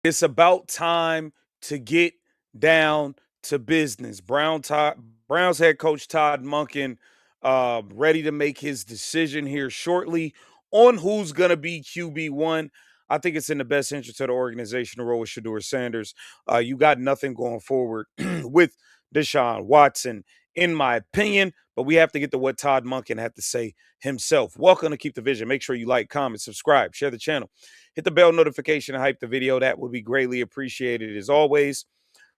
It's about time to get down to business. Browns head coach Todd Monken ready to make his decision here shortly on who's going to be QB1. I think it's in the best interest of the organization to roll with Shedeur Sanders. You got nothing going forward with Deshaun Watson, in my opinion, but we have to get to what Todd Monken had to say himself. Welcome to Keep the Vision. Make sure you like, comment, subscribe, share the channel. Hit the bell notification and hype the video. That would be greatly appreciated as always.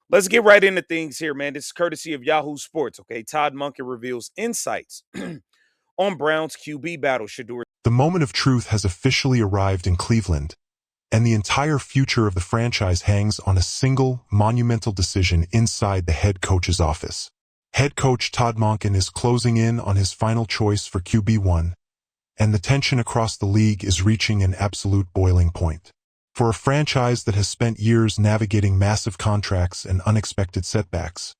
Let's get right into things here, man. This is courtesy of Yahoo Sports, okay? Todd Monken reveals insights on Browns QB battle. Shedeur. The moment of truth has officially arrived in Cleveland, and the entire future of the franchise hangs on a single, monumental decision inside the head coach's office. Head coach Todd Monken is closing in on his final choice for QB1, and the tension across the league is reaching an absolute boiling point. For a franchise that has spent years navigating massive contracts and unexpected setbacks,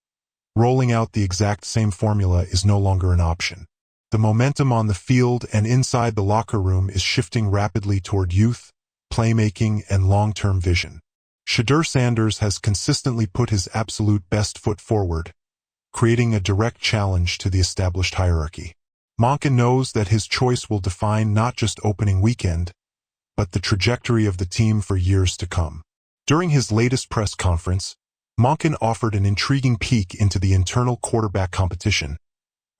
rolling out the exact same formula is no longer an option. The momentum on the field and inside the locker room is shifting rapidly toward youth, playmaking, and long-term vision. Shedeur Sanders has consistently put his absolute best foot forward, creating a direct challenge to the established hierarchy. Monken knows that his choice will define not just opening weekend, but the trajectory of the team for years to come. During his latest press conference, Monken offered an intriguing peek into the internal quarterback competition,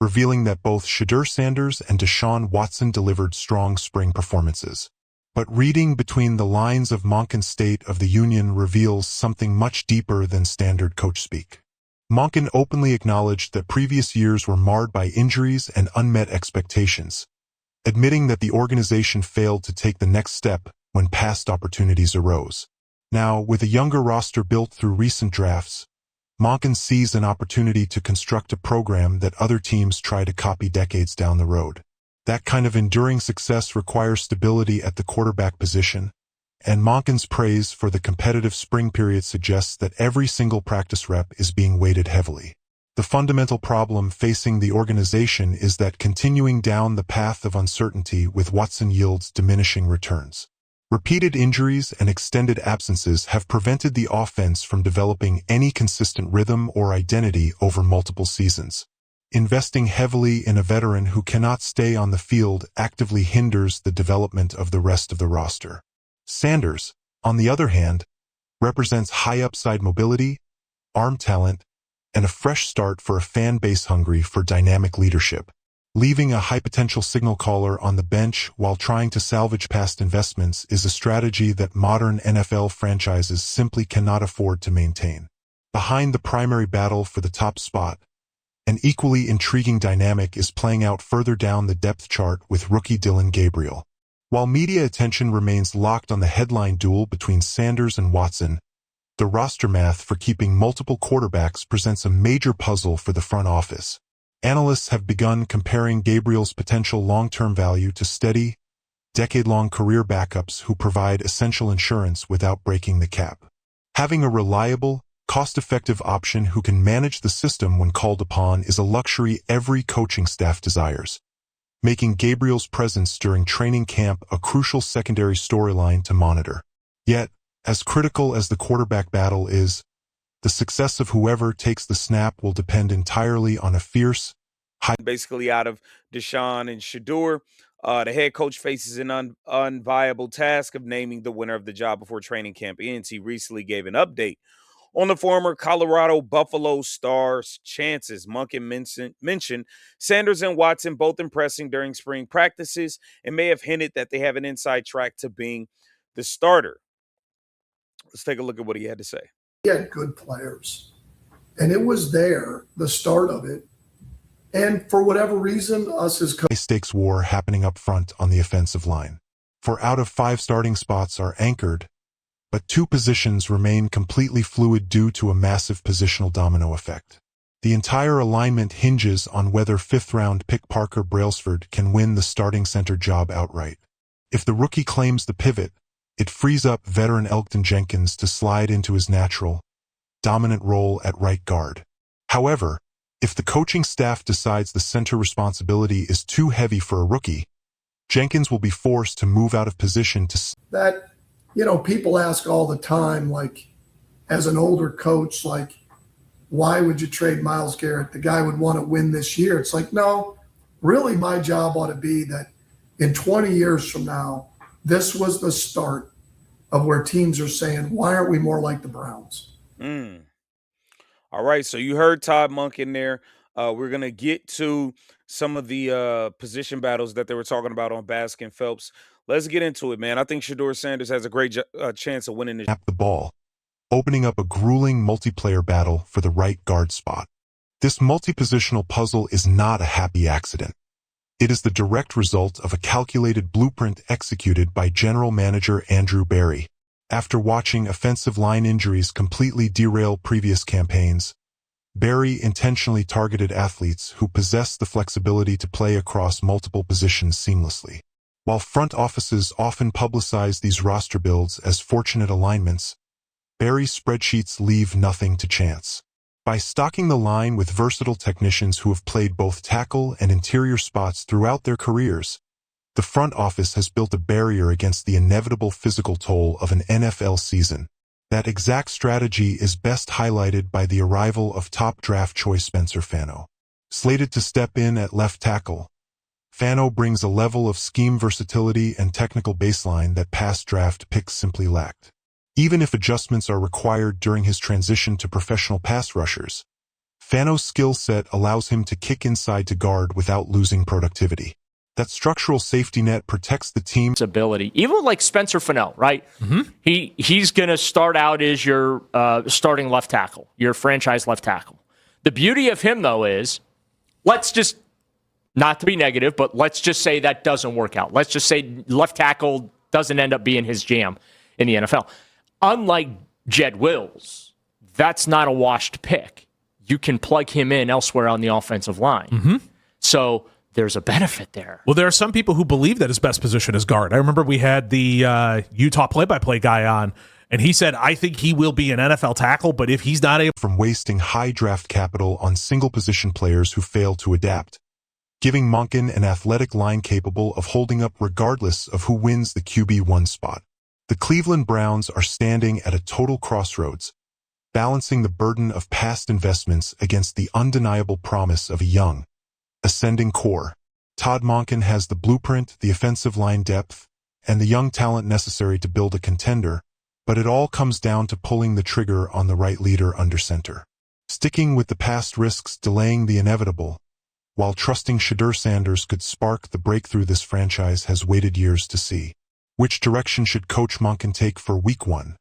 revealing that both Shedeur Sanders and Deshaun Watson delivered strong spring performances. But reading between the lines of Monken's State of the Union reveals something much deeper than standard coach speak. Monken openly acknowledged that previous years were marred by injuries and unmet expectations, admitting that the organization failed to take the next step when past opportunities arose. Now, with a younger roster built through recent drafts, Monken sees an opportunity to construct a program that other teams try to copy decades down the road. That kind of enduring success requires stability at the quarterback position, and Monken's praise for the competitive spring period suggests that every single practice rep is being weighted heavily. The fundamental problem facing the organization is that continuing down the path of uncertainty with Watson yields diminishing returns. Repeated injuries and extended absences have prevented the offense from developing any consistent rhythm or identity over multiple seasons. Investing heavily in a veteran who cannot stay on the field actively hinders the development of the rest of the roster. Sanders, on the other hand, represents high upside mobility, arm talent, and a fresh start for a fan base hungry for dynamic leadership. Leaving a high-potential signal caller on the bench while trying to salvage past investments is a strategy that modern NFL franchises simply cannot afford to maintain. Behind the primary battle for the top spot, an equally intriguing dynamic is playing out further down the depth chart with rookie Dillon Gabriel. While media attention remains locked on the headline duel between Sanders and Watson, the roster math for keeping multiple quarterbacks presents a major puzzle for the front office. Analysts have begun comparing Gabriel's potential long-term value to steady, decade-long career backups who provide essential insurance without breaking the cap. Having a reliable, cost-effective option who can manage the system when called upon is a luxury every coaching staff desires, making Gabriel's presence during training camp a crucial secondary storyline to monitor. Yet, as critical as the quarterback battle is, the success of whoever takes the snap will depend entirely on a fierce, basically out of Deshaun and Shedeur. The head coach faces an unviable task of naming the winner of the job before training camp ends. He recently gave an update on the former Colorado Buffalo Stars' chances. Monken mentioned Sanders and Watson both impressing during spring practices and may have hinted that they have an inside track to being the starter. Let's take a look at what he had to say. He had good players, and it was there, the start of it. And for whatever reason, us as high-stakes war happening up front on the offensive line. 4 out of 5 starting spots are anchored, but 2 positions remain completely fluid due to a massive positional domino effect. The entire alignment hinges on whether 5th-round pick Parker Brailsford can win the starting center job outright. If the rookie claims the pivot, it frees up veteran Elgton Jenkins to slide into his natural, dominant role at right guard. However, if the coaching staff decides the center responsibility is too heavy for a rookie, Jenkins will be forced to move out of position to... That people ask all the time, like, as an older coach, like, why would you trade Myles Garrett? The guy would want to win this year. It's like, no, really my job ought to be that in 20 years from now, this was the start of where teams are saying, why aren't we more like the Browns? Mm. All right, so you heard Todd Monken there. We're gonna get to some of the position battles that they were talking about on Baskin Phelps. Let's get into it, man. I think Shedeur Sanders has a great chance of winning this. Snap the ball, opening up a grueling multiplayer battle for the right guard spot. This multi-positional puzzle is not a happy accident. It is the direct result of a calculated blueprint executed by General Manager Andrew Berry. After watching offensive line injuries completely derail previous campaigns, Berry intentionally targeted athletes who possess the flexibility to play across multiple positions seamlessly. While front offices often publicize these roster builds as fortunate alignments, Berry's spreadsheets leave nothing to chance. By stocking the line with versatile technicians who have played both tackle and interior spots throughout their careers, the front office has built a barrier against the inevitable physical toll of an NFL season. That exact strategy is best highlighted by the arrival of top draft choice Spencer Fano. Slated to step in at left tackle, Fano brings a level of scheme versatility and technical baseline that past draft picks simply lacked. Even if adjustments are required during his transition to professional pass rushers, Fano's skill set allows him to kick inside to guard without losing productivity. That structural safety net protects the team's ability. Even like Spencer Fano, right? Mm-hmm. He's going to start out as your starting left tackle, your franchise left tackle. The beauty of him, though, is let's just, not to be negative, but let's just say that doesn't work out. Let's just say left tackle doesn't end up being his jam in the NFL. Unlike Jed Wills, that's not a washed pick. You can plug him in elsewhere on the offensive line. Mm-hmm. So there's a benefit there. Well, there are some people who believe that his best position is guard. I remember we had the Utah play-by-play guy on, and he said, I think he will be an NFL tackle, but if he's not able... From wasting high draft capital on single-position players who fail to adapt, giving Monken an athletic line capable of holding up regardless of who wins the QB1 spot. The Cleveland Browns are standing at a total crossroads, balancing the burden of past investments against the undeniable promise of a young, ascending core. Todd Monken has the blueprint, the offensive line depth, and the young talent necessary to build a contender, but it all comes down to pulling the trigger on the right leader under center. Sticking with the past risks delaying the inevitable, while trusting Shedeur Sanders could spark the breakthrough this franchise has waited years to see. Which direction should Coach Monken take for Week 1?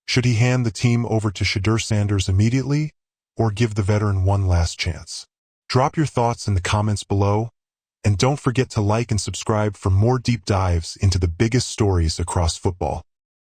Should he hand the team over to Shedeur Sanders immediately, or give the veteran one last chance? Drop your thoughts in the comments below, and don't forget to like and subscribe for more deep dives into the biggest stories across football.